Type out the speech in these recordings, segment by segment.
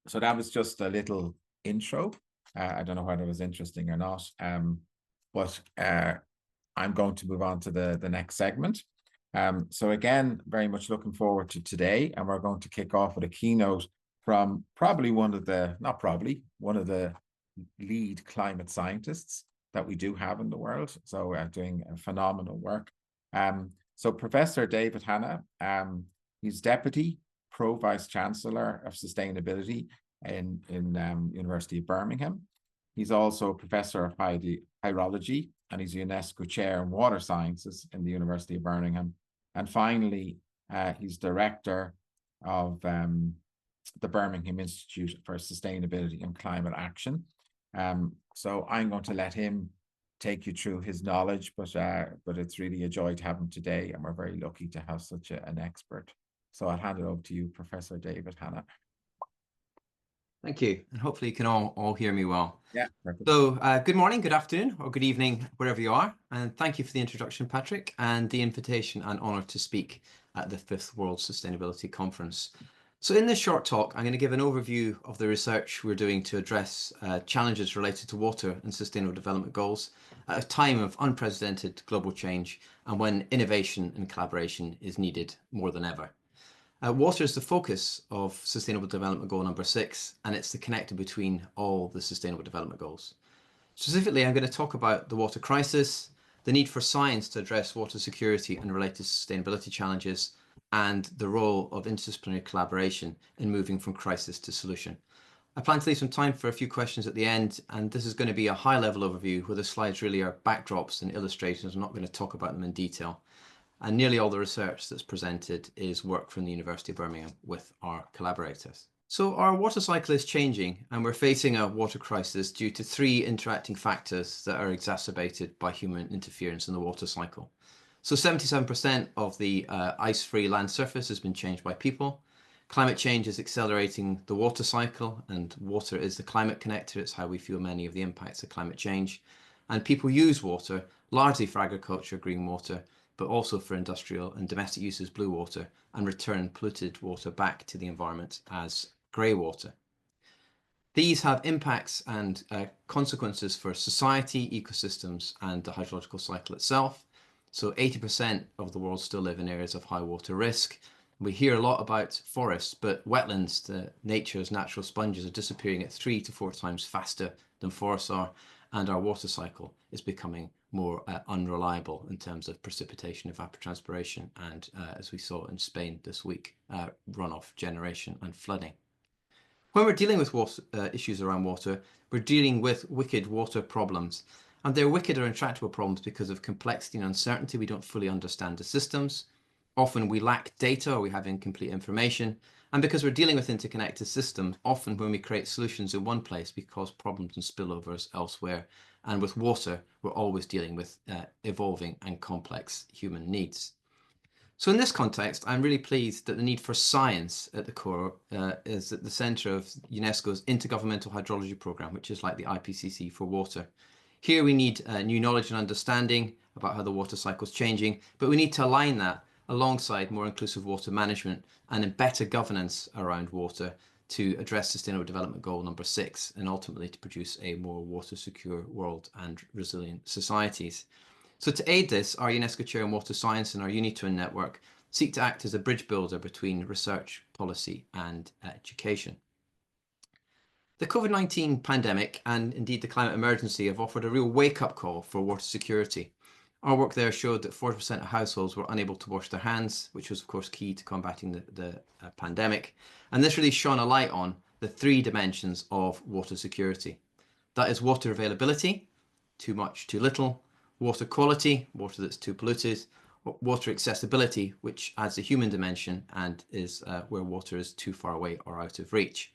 So that was just a little intro. I don't know whether it was interesting or not, but I'm going to move on to the next segment. So again, very much looking forward to today, and we're going to kick off with a keynote from probably one of the lead climate scientists that we do have in the world. So doing phenomenal work. So Professor David Hanna, he's Deputy Pro Vice Chancellor of Sustainability in University of Birmingham. He's also a Professor of Hydrology, and he's UNESCO Chair in Water Sciences in the University of Birmingham. And finally, he's Director of the Birmingham Institute for Sustainability and Climate Action. So I'm going to let him take you through his knowledge, but it's really a joy to have him today, and we're very lucky to have such an expert. So I'll hand it over to you, Professor David Hanna. Thank you, and hopefully you can all hear me well. Yeah, perfect. So good morning, good afternoon, or good evening, wherever you are, and thank you for the introduction, Patrick, and the invitation and honour to speak at the 5th World Sustainability Conference. So in this short talk, I'm going to give an overview of the research we're doing to address challenges related to water and sustainable development goals at a time of unprecedented global change and when innovation and collaboration is needed more than ever. Water is the focus of Sustainable Development Goal number 6, and it's the connector between all the Sustainable Development Goals. Specifically, I'm going to talk about the water crisis, the need for science to address water security and related sustainability challenges, and the role of interdisciplinary collaboration in moving from crisis to solution. I plan to leave some time for a few questions at the end, and this is going to be a high-level overview where the slides really are backdrops and illustrations. I'm not going to talk about them in detail. And nearly all the research that's presented is work from the University of Birmingham with our collaborators. So our water cycle is changing, and we're facing a water crisis due to 3 interacting factors that are exacerbated by human interference in the water cycle. So 77% of the ice-free land surface has been changed by people. Climate change is accelerating the water cycle, and water is the climate connector. It's how we feel many of the impacts of climate change. And people use water, largely for agriculture, green water, but also for industrial and domestic uses, blue water, and return polluted water back to the environment as grey water. These have impacts and consequences for society, ecosystems, and the hydrological cycle itself. So 80% of the world still live in areas of high water risk. We hear a lot about forests, but wetlands, nature's natural sponges, are disappearing at 3 to 4 times faster than forests are, and our water cycle is becoming more unreliable in terms of precipitation, evapotranspiration, and as we saw in Spain this week, runoff generation and flooding. When we're dealing with water, issues around water, we're dealing with wicked water problems. And they're wicked or intractable problems because of complexity and uncertainty. We don't fully understand the systems. Often we lack data or we have incomplete information. And because we're dealing with interconnected systems, often when we create solutions in one place, we cause problems and spillovers elsewhere. And with water, we're always dealing with evolving and complex human needs. So in this context, I'm really pleased that the need for science at the core is at the centre of UNESCO's Intergovernmental Hydrology Programme, which is like the IPCC for water. Here we need new knowledge and understanding about how the water cycle is changing, but we need to align that alongside more inclusive water management and better governance around water to address Sustainable Development Goal number 6 and ultimately to produce a more water secure world and resilient societies. So to aid this, our UNESCO Chair in Water Science and our UniTwin network seek to act as a bridge builder between research, policy and education. The COVID-19 pandemic and indeed the climate emergency have offered a real wake-up call for water security. Our work there showed that 40% of households were unable to wash their hands, which was of course key to combating the pandemic. And this really shone a light on the 3 dimensions of water security. That is water availability, too much, too little; water quality, water that's too polluted; water accessibility, which adds a human dimension and is where water is too far away or out of reach.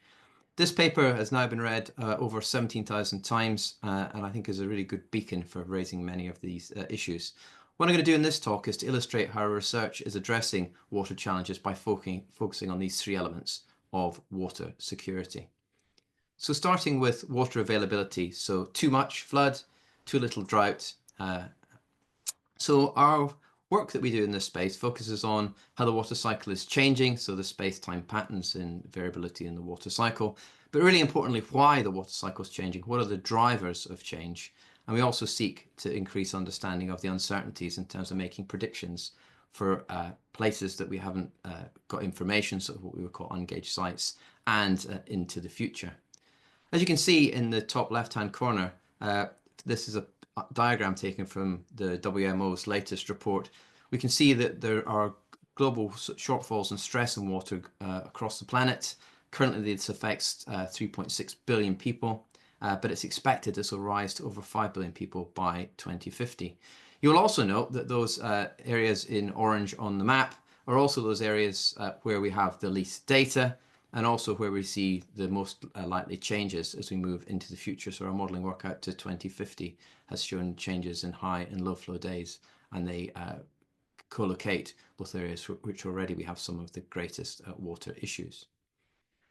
This paper has now been read over 17,000 times and I think is a really good beacon for raising many of these issues. What I'm going to do in this talk is to illustrate how research is addressing water challenges by focusing on these 3 elements of water security. So starting with water availability, so too much flood, too little drought. So our work that we do in this space focuses on how the water cycle is changing, so the space-time patterns and variability in the water cycle, but really importantly, why the water cycle is changing. What are the drivers of change? And we also seek to increase understanding of the uncertainties in terms of making predictions for places that we haven't got information, so what we would call ungauged sites, and into the future. As you can see in the top left-hand corner, this is a diagram taken from the WMO's latest report. We can see that there are global shortfalls and stress in water across the planet. Currently, this affects 3.6 billion people, but it's expected this will rise to over 5 billion people by 2050. You'll also note that those areas in orange on the map are also those areas where we have the least data, and also where we see the most likely changes as we move into the future. So our modelling work out to 2050 has shown changes in high and low flow days, and they co-locate with areas which already we have some of the greatest water issues.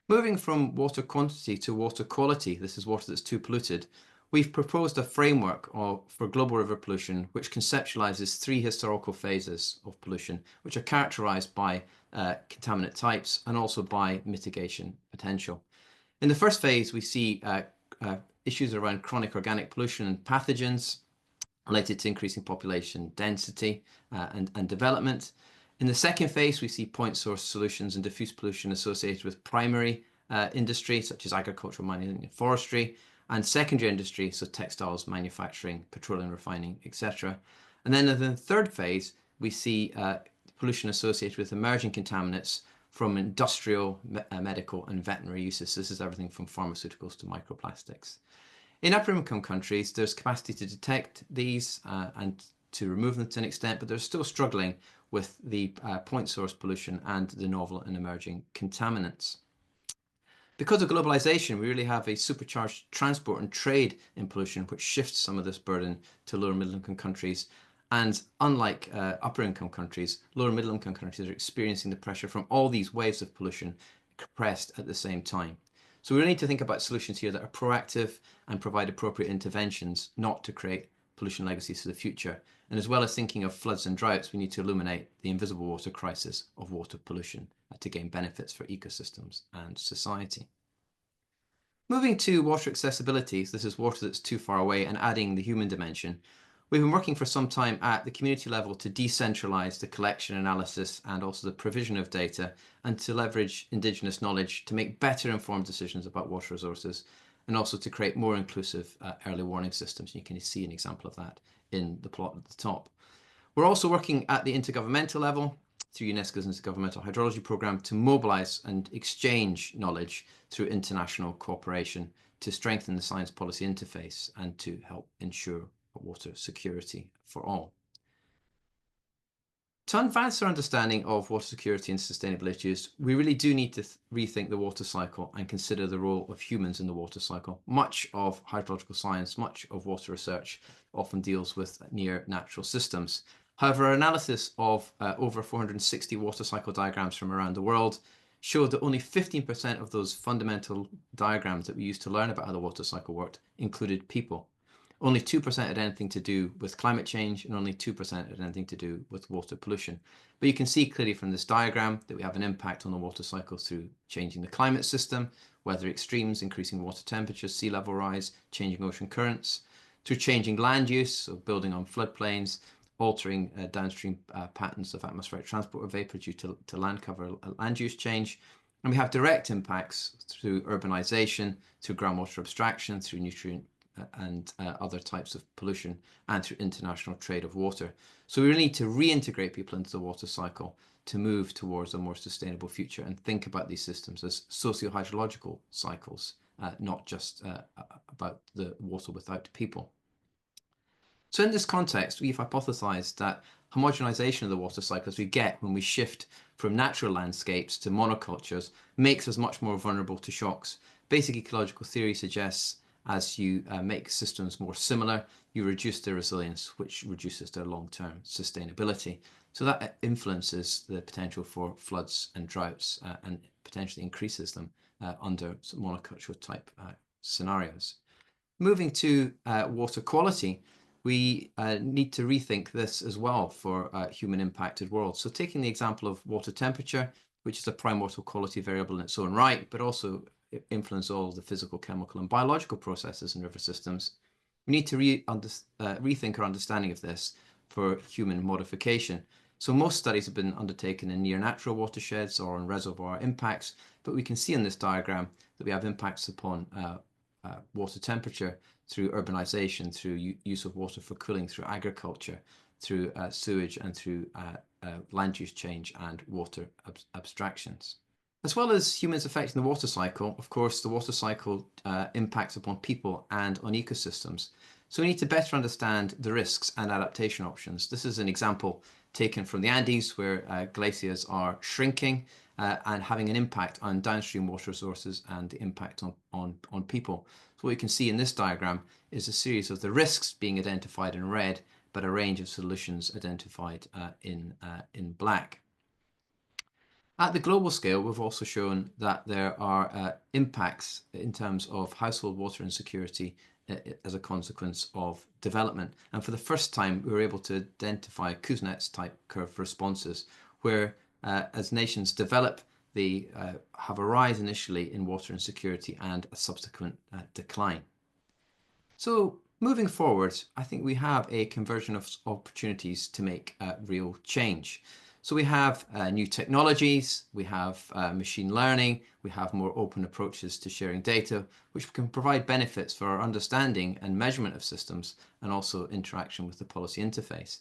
Moving from water quantity to water quality, this is water that's too polluted, we've proposed a framework for global river pollution which conceptualizes 3 historical phases of pollution, which are characterized by contaminant types and also by mitigation potential. In the first phase, we see issues around chronic organic pollution and pathogens related to increasing population density and development. In the second phase, we see point source solutions and diffuse pollution associated with primary industry, such as agricultural, mining and forestry, and secondary industry, so textiles, manufacturing, petroleum refining, etc. And then in the third phase, we see pollution associated with emerging contaminants from industrial, medical and veterinary uses. This is everything from pharmaceuticals to microplastics. In upper income countries, there's capacity to detect these and to remove them to an extent, but they're still struggling with the point source pollution and the novel and emerging contaminants. Because of globalization, we really have a supercharged transport and trade in pollution, which shifts some of this burden to lower middle income countries. And unlike upper income countries, lower middle income countries are experiencing the pressure from all these waves of pollution compressed at the same time. So we need to think about solutions here that are proactive and provide appropriate interventions, not to create pollution legacies for the future. And as well as thinking of floods and droughts, we need to illuminate the invisible water crisis of water pollution to gain benefits for ecosystems and society. Moving to water accessibility, so this is water that's too far away, and adding the human dimension. We've been working for some time at the community level to decentralize the collection, analysis, and also the provision of data, and to leverage Indigenous knowledge to make better informed decisions about water resources, and also to create more inclusive early warning systems. You can see an example of that in the plot at the top. We're also working at the intergovernmental level through UNESCO's Intergovernmental Hydrology Programme to mobilize and exchange knowledge through international cooperation to strengthen the science policy interface and to help ensure water security for all. To advance our understanding of water security and sustainable issues, we really do need to rethink the water cycle and consider the role of humans in the water cycle. Much of hydrological science, much of water research often deals with near natural systems. However, our analysis of over 460 water cycle diagrams from around the world showed that only 15% of those fundamental diagrams that we used to learn about how the water cycle worked included people. Only 2% had anything to do with climate change, and only 2% had anything to do with water pollution. But you can see clearly from this diagram that we have an impact on the water cycle through changing the climate system, weather extremes, increasing water temperatures, sea level rise, changing ocean currents, through changing land use, so building on floodplains, altering downstream patterns of atmospheric transport of vapor due to land cover land use change. And we have direct impacts through urbanization, through groundwater abstraction, through nutrient and other types of pollution, and through international trade of water. So we really need to reintegrate people into the water cycle to move towards a more sustainable future and think about these systems as socio-hydrological cycles, not just about the water without people. So in this context, we've hypothesized that homogenization of the water cycles we get when we shift from natural landscapes to monocultures makes us much more vulnerable to shocks. Basic ecological theory suggests as you make systems more similar, you reduce their resilience, which reduces their long-term sustainability. So that influences the potential for floods and droughts and potentially increases them under monoculture type scenarios. Moving to water quality, we need to rethink this as well for human impacted worlds. So taking the example of water temperature, which is a prime water quality variable in its own right, but also influence all the physical, chemical, and biological processes in river systems, we need to rethink our understanding of this for human modification. So most studies have been undertaken in near natural watersheds or on reservoir impacts, but we can see in this diagram that we have impacts upon water temperature through urbanization, through use of water for cooling, through agriculture, through sewage, and through land use change and water abstractions. As well as humans affecting the water cycle, of course, the water cycle impacts upon people and on ecosystems. So we need to better understand the risks and adaptation options. This is an example taken from the Andes, where glaciers are shrinking and having an impact on downstream water resources and the impact on people. So what you can see in this diagram is a series of the risks being identified in red, but a range of solutions identified in black. At the global scale, we've also shown that there are impacts in terms of household water insecurity as a consequence of development. And for the first time, we were able to identify Kuznets type curve responses, where as nations develop, they have a rise initially in water insecurity and a subsequent decline. So moving forward, I think we have a conversion of opportunities to make real change. So we have new technologies, we have machine learning, we have more open approaches to sharing data, which can provide benefits for our understanding and measurement of systems, and also interaction with the policy interface.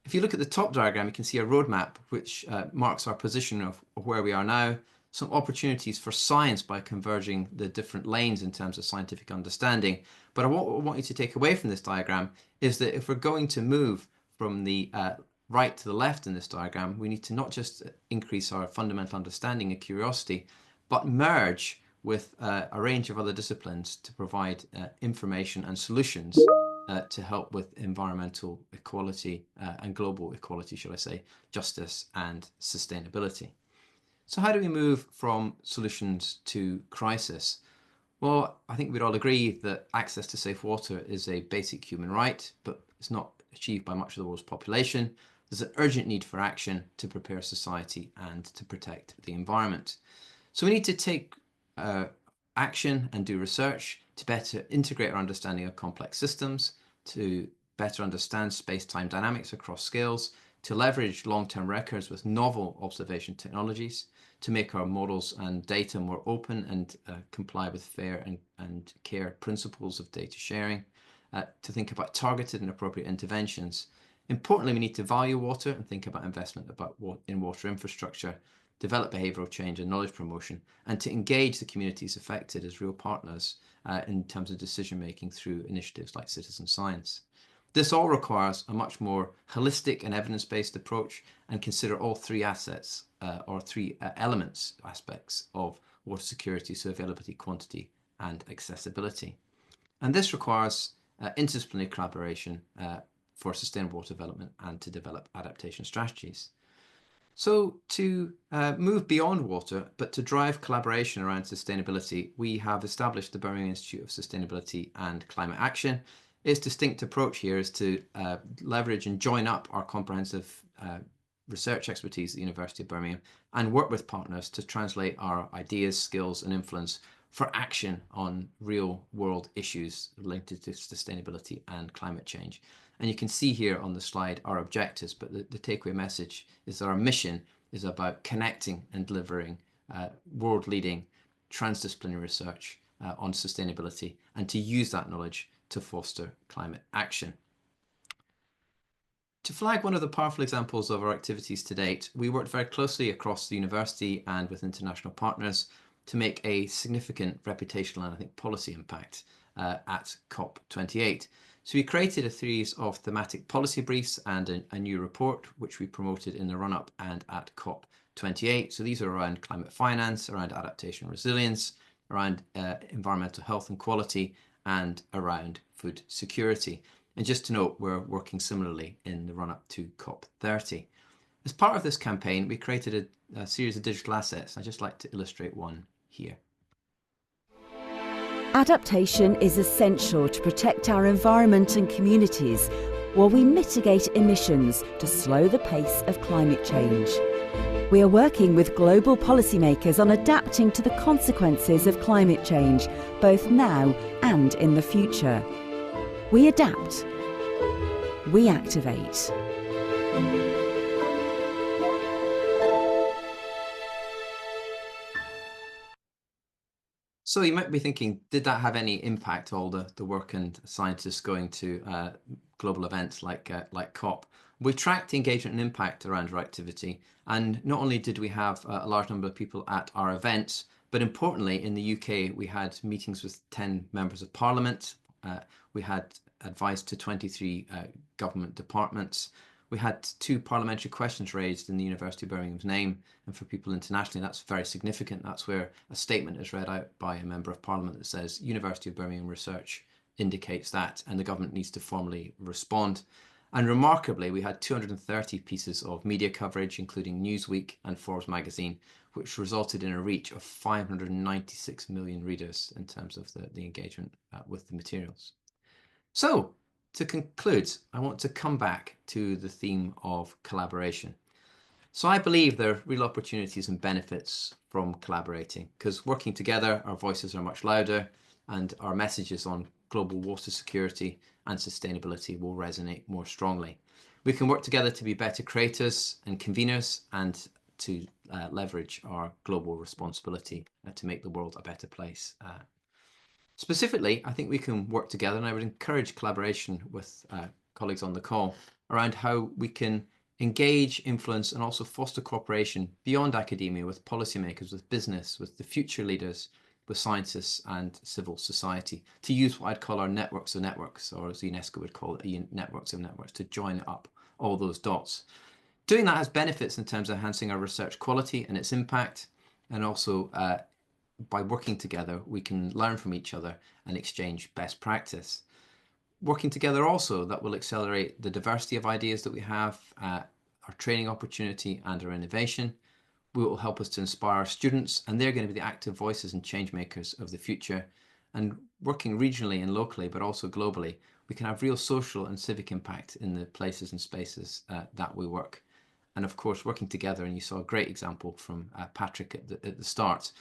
If you look at the top diagram, you can see a roadmap which marks our position of where we are now, some opportunities for science by converging the different lanes in terms of scientific understanding. But what I want you to take away from this diagram is that if we're going to move from the right to the left in this diagram, we need to not just increase our fundamental understanding and curiosity, but merge with a range of other disciplines to provide information and solutions to help with environmental equality and global equality, shall I say, justice and sustainability. So how do we move from solutions to crisis? Well, I think we'd all agree that access to safe water is a basic human right, but it's not achieved by much of the world's population. There's an urgent need for action to prepare society and to protect the environment. So we need to take action and do research to better integrate our understanding of complex systems, to better understand space-time dynamics across scales, to leverage long-term records with novel observation technologies, to make our models and data more open and comply with fair and care principles of data sharing, to think about targeted and appropriate interventions. Importantly, we need to value water and think about investment in water infrastructure, develop behavioural change and knowledge promotion, and to engage the communities affected as real partners in terms of decision making through initiatives like citizen science. This all requires a much more holistic and evidence-based approach and consider all three assets or three aspects of water security, so availability, quantity, and accessibility. And this requires interdisciplinary collaboration for sustainable water development and to develop adaptation strategies. So to move beyond water, but to drive collaboration around sustainability, we have established the Birmingham Institute of Sustainability and Climate Action. Its distinct approach here is to leverage and join up our comprehensive research expertise at the University of Birmingham and work with partners to translate our ideas, skills, and influence for action on real world issues linked to sustainability and climate change. And you can see here on the slide our objectives, but the takeaway message is that our mission is about connecting and delivering world-leading transdisciplinary research on sustainability, and to use that knowledge to foster climate action. To flag one of the powerful examples of our activities to date, we worked very closely across the university and with international partners to make a significant reputational and I think policy impact at COP28. So we created a series of thematic policy briefs and a new report, which we promoted in the run-up and at COP28. So these are around climate finance, around adaptation and resilience, around environmental health and quality, and around food security. And just to note, we're working similarly in the run-up to COP30. As part of this campaign, we created a series of digital assets. I'd just like to illustrate one here. Adaptation is essential to protect our environment and communities while we mitigate emissions to slow the pace of climate change. We are working with global policymakers on adapting to the consequences of climate change, both now and in the future. We adapt. We activate. So you might be thinking, did that have any impact, all the work and scientists going to global events like COP? We tracked the engagement and impact around our activity, and not only did we have a large number of people at our events, but importantly in the UK we had meetings with 10 members of Parliament, we had advice to 23 government departments. We had 2 parliamentary questions raised in the University of Birmingham's name, and for people internationally that's very significant. That's where a statement is read out by a member of Parliament that says University of Birmingham research indicates that, and the government needs to formally respond. And remarkably, we had 230 pieces of media coverage, including Newsweek and Forbes magazine, which resulted in a reach of 596 million readers in terms of the engagement with the materials. So, to conclude, I want to come back to the theme of collaboration. So I believe there are real opportunities and benefits from collaborating, because working together, our voices are much louder and our messages on global water security and sustainability will resonate more strongly. We can work together to be better creators and conveners and to leverage our global responsibility to make the world a better place. Specifically, I think we can work together, and I would encourage collaboration with colleagues on the call around how we can engage, influence, and also foster cooperation beyond academia with policymakers, with business, with the future leaders, with scientists and civil society, to use what I'd call our networks of networks, or as UNESCO would call it, networks of networks, to join up all those dots. Doing that has benefits in terms of enhancing our research quality and its impact, and also by working together, we can learn from each other and exchange best practice. Working together also, that will accelerate the diversity of ideas that we have, our training opportunity and our innovation. It will help us to inspire our students, and they're going to be the active voices and change makers of the future. And working regionally and locally, but also globally, we can have real social and civic impact in the places and spaces that we work. And of course, working together, and you saw a great example from Patrick at the start,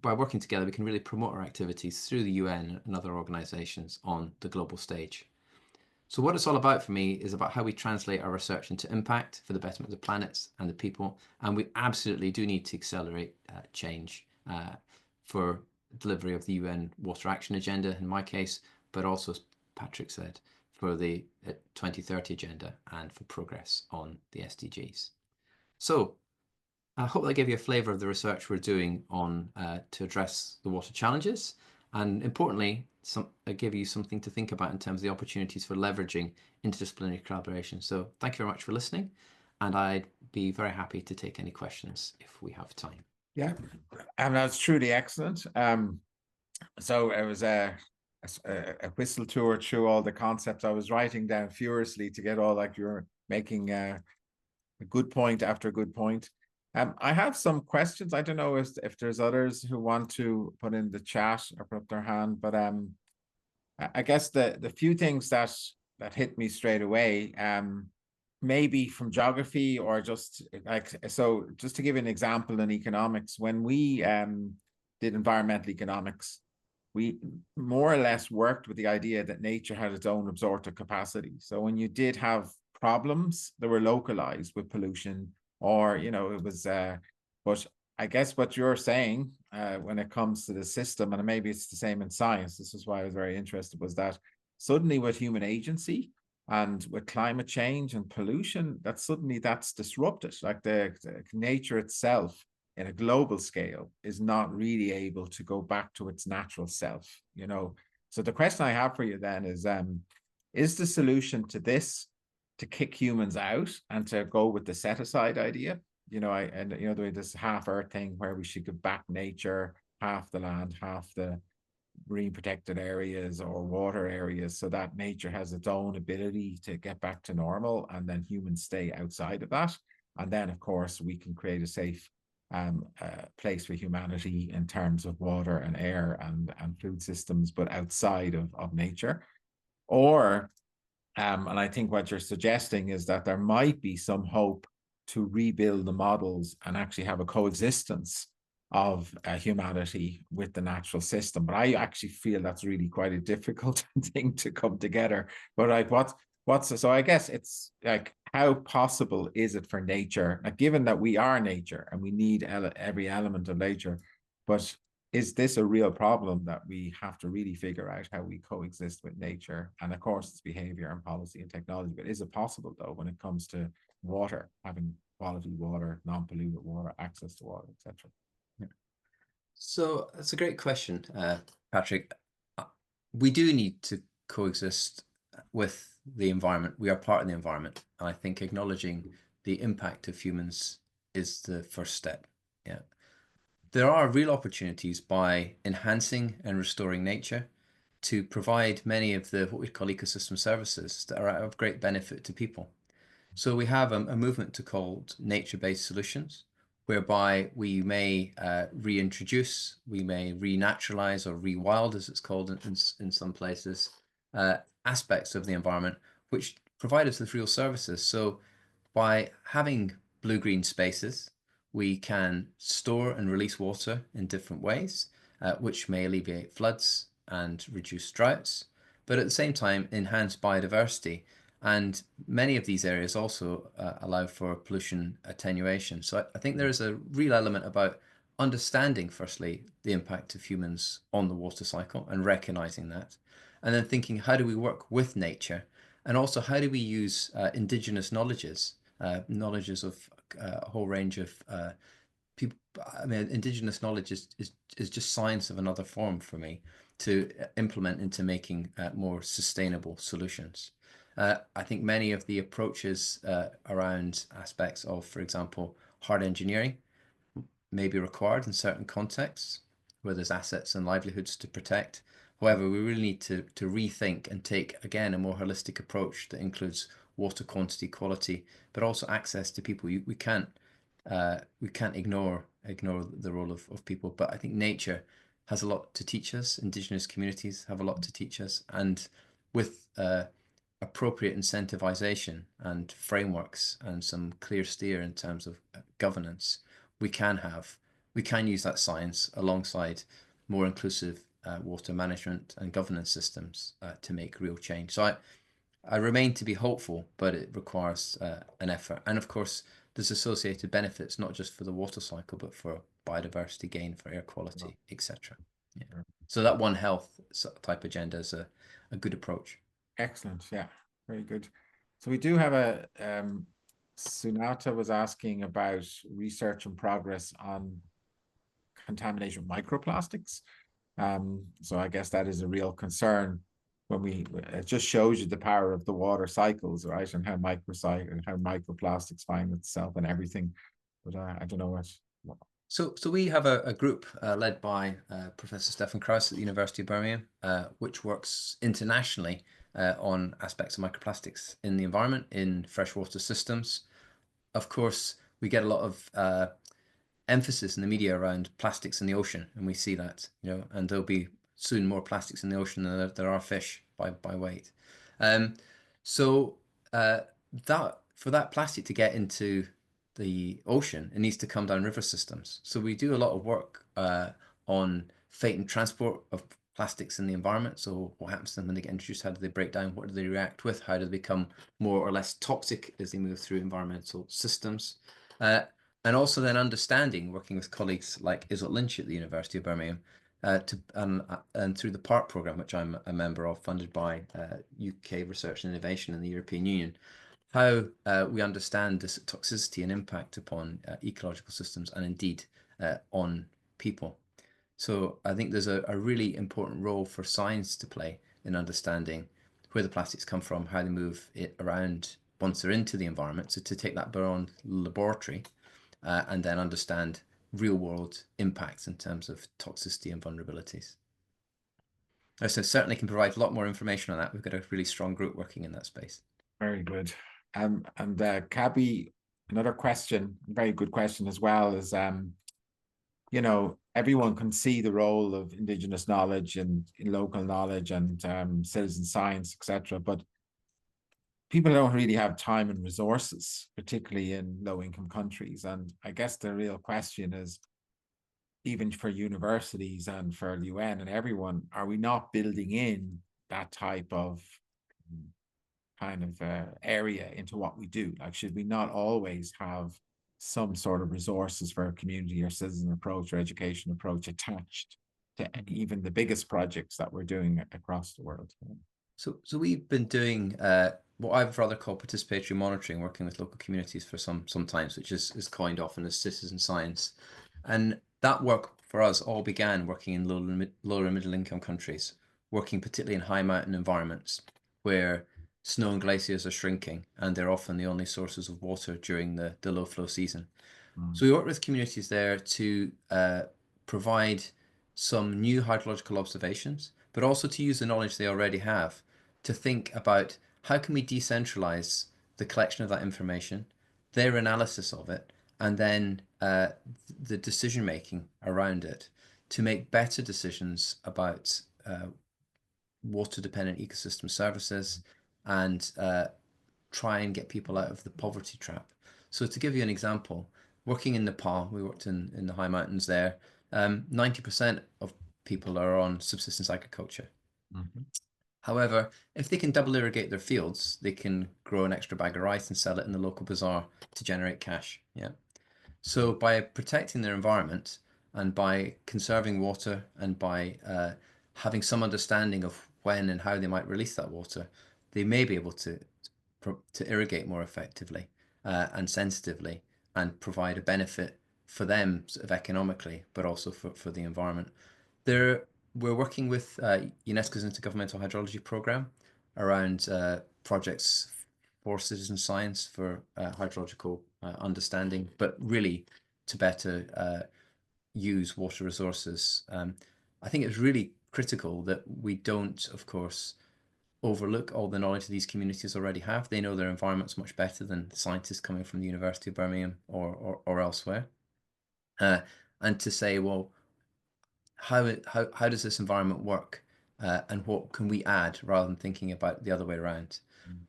by working together, we can really promote our activities through the UN and other organizations on the global stage. So what it's all about for me is about how we translate our research into impact for the betterment of the planets and the people. And we absolutely do need to accelerate change for delivery of the UN Water Action Agenda, in my case, but also, as Patrick said, for the 2030 Agenda and for progress on the SDGs. So I hope that gave you a flavour of the research we're doing on to address the water challenges, and importantly, give you something to think about in terms of the opportunities for leveraging interdisciplinary collaboration. So thank you very much for listening, and I'd be very happy to take any questions if we have time. Yeah, and that's truly excellent. So it was a whistle tour through all the concepts. I was writing down furiously to get all, like, you're making a good point after good point. I have some questions. I don't know if there's others who want to put in the chat or put up their hand, but I guess the few things that hit me straight away, maybe from geography or just like, so just to give you an example in economics, when we did environmental economics, we more or less worked with the idea that nature had its own absorptive capacity. So when you did have problems, they were localized with pollution, or, you know, it was, but I guess what you're saying when it comes to the system, and maybe it's the same in science, this is why I was very interested, was that suddenly with human agency and with climate change and pollution, that suddenly that's disrupted. Like the nature itself in a global scale is not really able to go back to its natural self, you know. So the question I have for you then is the solution to this to kick humans out and to go with the set aside idea? You know, and you know, the way this half earth thing where we should give back nature, half the land, half the marine protected areas or water areas, so that nature has its own ability to get back to normal, and then humans stay outside of that. And then of course we can create a safe place for humanity in terms of water and air and food systems, but outside of nature. Or and I think what you're suggesting is that there might be some hope to rebuild the models and actually have a coexistence of humanity with the natural system. But I actually feel that's really quite a difficult thing to come together. But like, so I guess it's like, how possible is it for nature, like, given that we are nature and we need every element of nature, but is this a real problem that we have to really figure out how we coexist with nature? And of course, it's behavior and policy and technology, but is it possible though, when it comes to water, having quality water, non-polluted water, access to water, etc.? Yeah. So that's a great question, Patrick. We do need to coexist with the environment. We are part of the environment. And I think acknowledging the impact of humans is the first step. Yeah. There are real opportunities by enhancing and restoring nature to provide many of the what we call ecosystem services that are of great benefit to people. So we have a movement called nature-based solutions, whereby we may reintroduce, we may renaturalize or rewild, as it's called in some places, aspects of the environment, which provide us with real services. So by having blue-green spaces, we can store and release water in different ways, which may alleviate floods and reduce droughts, but at the same time enhance biodiversity. And many of these areas also allow for pollution attenuation. So I think there is a real element about understanding, firstly, the impact of humans on the water cycle and recognizing that, and then thinking, how do we work with nature? And also, how do we use indigenous knowledges of a whole range of people. I mean, indigenous knowledge is just science of another form for me to implement into making more sustainable solutions. I think many of the approaches around aspects of, for example, hard engineering may be required in certain contexts where there's assets and livelihoods to protect. However, we really need to rethink and take, again, a more holistic approach that includes water quantity, quality, but also access to people. We can't ignore the role of people, but I think nature has a lot to teach us. Indigenous communities have a lot to teach us, and with appropriate incentivization and frameworks and some clear steer in terms of governance, we can use that science alongside more inclusive water management and governance systems to make real change. So I remain to be hopeful, but it requires an effort. And of course, there's associated benefits, not just for the water cycle, but for biodiversity gain, for air quality, etc. Yeah. So that One Health type agenda is a good approach. Excellent. Yeah, very good. So we do have a, Sunata was asking about research and progress on contamination with microplastics. So I guess that is a real concern when it just shows you the power of the water cycles, right? And how microplastics find itself and everything. But I don't know what. So we have a group led by Professor Stefan Krauss at the University of Birmingham, which works internationally on aspects of microplastics in the environment, in freshwater systems. Of course, we get a lot of emphasis in the media around plastics in the ocean, and we see that, and there'll be soon more plastics in the ocean than there are fish by weight. So for that plastic to get into the ocean, it needs to come down river systems. So we do a lot of work on fate and transport of plastics in the environment. So what happens to them when they get introduced? How do they break down? What do they react with? How do they become more or less toxic as they move through environmental systems? And also then understanding, working with colleagues like Izzat Lynch at the University of Birmingham, and through the PART programme, which I'm a member of, funded by UK Research and Innovation in the European Union, how we understand this toxicity and impact upon ecological systems and indeed on people. So I think there's a really important role for science to play in understanding where the plastics come from, how they move it around once they're into the environment. So to take that beyond laboratory and then understand real world impacts in terms of toxicity and vulnerabilities. So certainly can provide a lot more information on that. We've got a really strong group working in that space. Very good. And Cabby, another question, very good question as well, is everyone can see the role of indigenous knowledge and in local knowledge and citizen science, etc. But people don't really have time and resources, particularly in low-income countries. And I guess the real question is, even for universities and for the UN and everyone, are we not building in that type of kind of area into what we do? Like, should we not always have some sort of resources for a community or citizen approach or education approach attached to even the biggest projects that we're doing across the world? So we've been doing what I've rather called participatory monitoring, working with local communities for some times, which is coined often as citizen science. And that work for us all began working in lower and middle income countries, working particularly in high mountain environments where snow and glaciers are shrinking, and they're often the only sources of water during the low flow season. So we work with communities there to provide some new hydrological observations, but also to use the knowledge they already have to think about how can we decentralize the collection of that information, their analysis of it, and then the decision making around it to make better decisions about water dependent ecosystem services and try and get people out of the poverty trap. So to give you an example, working in Nepal, we worked in the high mountains there, 90% of people are on subsistence agriculture. However, if they can double irrigate their fields, they can grow an extra bag of rice and sell it in the local bazaar to generate cash. Yeah. So by protecting their environment and by conserving water and by having some understanding of when and how they might release that water, they may be able to irrigate more effectively and sensitively and provide a benefit for them sort of economically, but also for the environment. We're working with UNESCO's Intergovernmental Hydrology Programme around projects for citizen science for hydrological understanding, but really to better use water resources. I think it's really critical that we don't, of course, overlook all the knowledge these communities already have. They know their environments much better than scientists coming from the University of Birmingham or elsewhere. And to say, well, how does this environment work, and what can we add, rather than thinking about the other way around.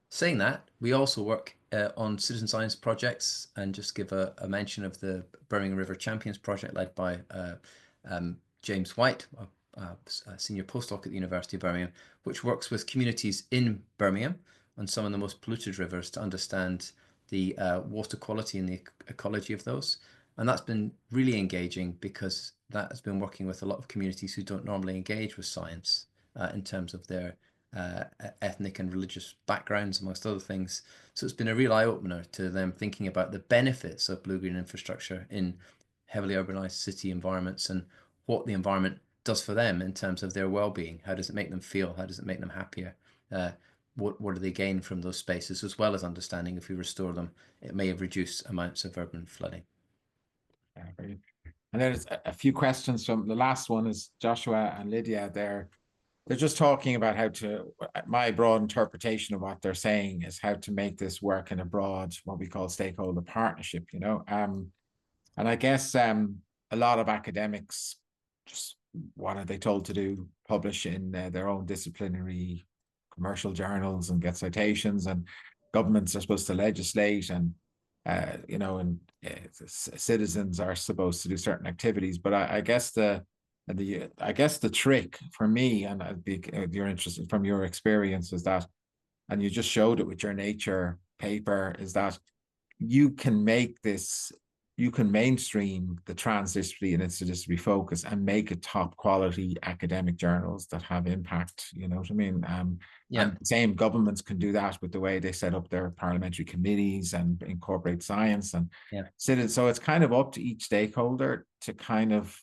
Saying that, we also work on citizen science projects, and just give a mention of the Birmingham River Champions project led by James White, a senior postdoc at the University of Birmingham, which works with communities in Birmingham on some of the most polluted rivers to understand the water quality and the ecology of those. And that's been really engaging, because that has been working with a lot of communities who don't normally engage with science in terms of their ethnic and religious backgrounds, amongst other things. So it's been a real eye-opener to them, thinking about the benefits of blue-green infrastructure in heavily urbanized city environments and what the environment does for them in terms of their well-being. How does it make them feel? How does it make them happier? What do they gain from those spaces, as well as understanding if we restore them, it may have reduced amounts of urban flooding. Yeah, very. And there's a few questions from the last one is Joshua and Lydia. They're just talking about how to, my broad interpretation of what they're saying is how to make this work in a broad, what we call stakeholder partnership, you know. And I guess a lot of academics, just what are they told to do? Publish in their own disciplinary commercial journals and get citations, and governments are supposed to legislate, and you know, and citizens are supposed to do certain activities. But I guess the trick for me, and I'd be you're interested from your experience, is that, and you just showed it with your Nature paper, is that you can make this, you can mainstream the transdisciplinary and interdisciplinary focus and make it top quality academic journals that have impact, you know what I mean? Yeah. And same governments can do that with the way they set up their parliamentary committees and incorporate science. And so it's kind of up to each stakeholder to kind of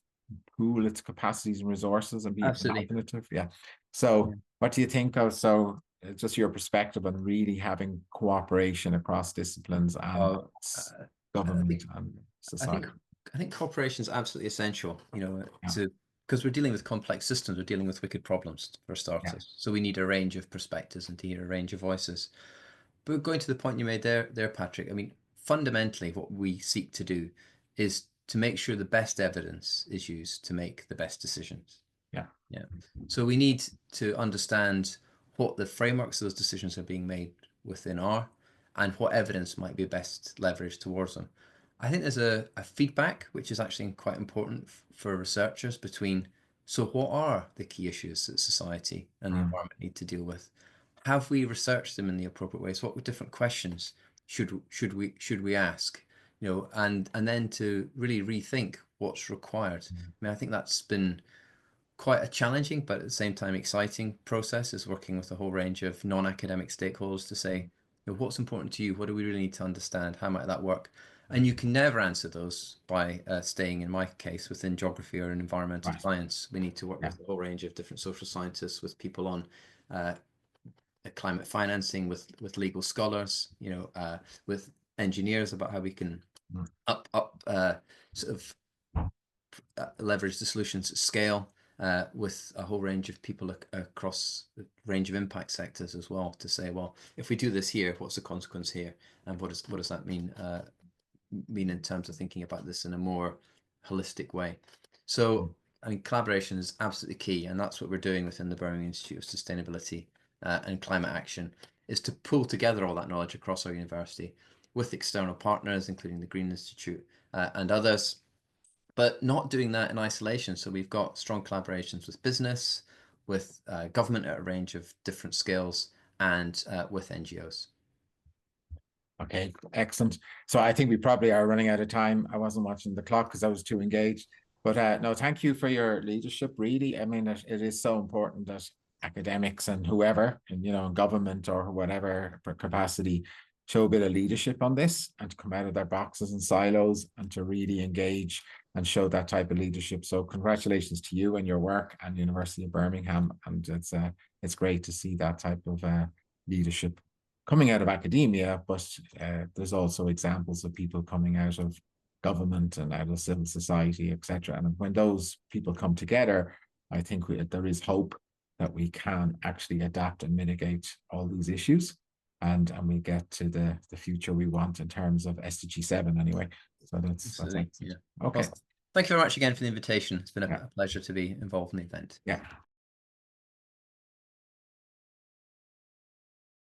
pool its capacities and resources and be imaginative. Yeah. So what do you think of, so just your perspective on really having cooperation across disciplines and government and society? I think cooperation is absolutely essential, you know, because we're dealing with complex systems, we're dealing with wicked problems for starters. So we need a range of perspectives and to hear a range of voices. But going to the point you made there, Patrick, I mean, fundamentally what we seek to do is to make sure the best evidence is used to make the best decisions. Yeah. So we need to understand what the frameworks those decisions are being made within are, and what evidence might be best leveraged towards them. I think there's a feedback which is actually quite important for researchers between, so what are the key issues that society and the environment need to deal with? Have we researched them in the appropriate ways? What different questions should we ask? You know, and then to really rethink what's required. I mean, I think that's been quite a challenging, but at the same time exciting process, is working with a whole range of non-academic stakeholders to say, you know, what's important to you? What do we really need to understand? How might that work? And you can never answer those by staying, in my case, within geography or in environmental science. We need to work with a whole range of different social scientists, with people on climate financing, with legal scholars, you know, with engineers, about how we can sort of leverage the solutions at scale, with a whole range of people across a range of impact sectors as well, to say, well, if we do this here, what's the consequence here, and what does that mean in terms of thinking about this in a more holistic way. So I mean, collaboration is absolutely key, and that's what we're doing within the Birmingham Institute of Sustainability and Climate Action, is to pull together all that knowledge across our university with external partners, including the Green Institute and others, but not doing that in isolation. So we've got strong collaborations with business, with government at a range of different scales, and with NGOs. Okay, excellent. So I think we probably are running out of time. I wasn't watching the clock because I was too engaged. But no, thank you for your leadership, really. I mean, it is so important that academics and whoever, and you know, government or whatever capacity, show a bit of leadership on this, and to come out of their boxes and silos, and to really engage and show that type of leadership. So congratulations to you and your work and the University of Birmingham. And it's great to see that type of leadership coming out of academia, but there's also examples of people coming out of government and out of civil society, etc. And when those people come together, I think there is hope that we can actually adapt and mitigate all these issues, and we get to the future we want in terms of SDG 7 anyway. So that's yeah. okay. Well, thank you very much again for the invitation. It's been a pleasure to be involved in the event. Yeah.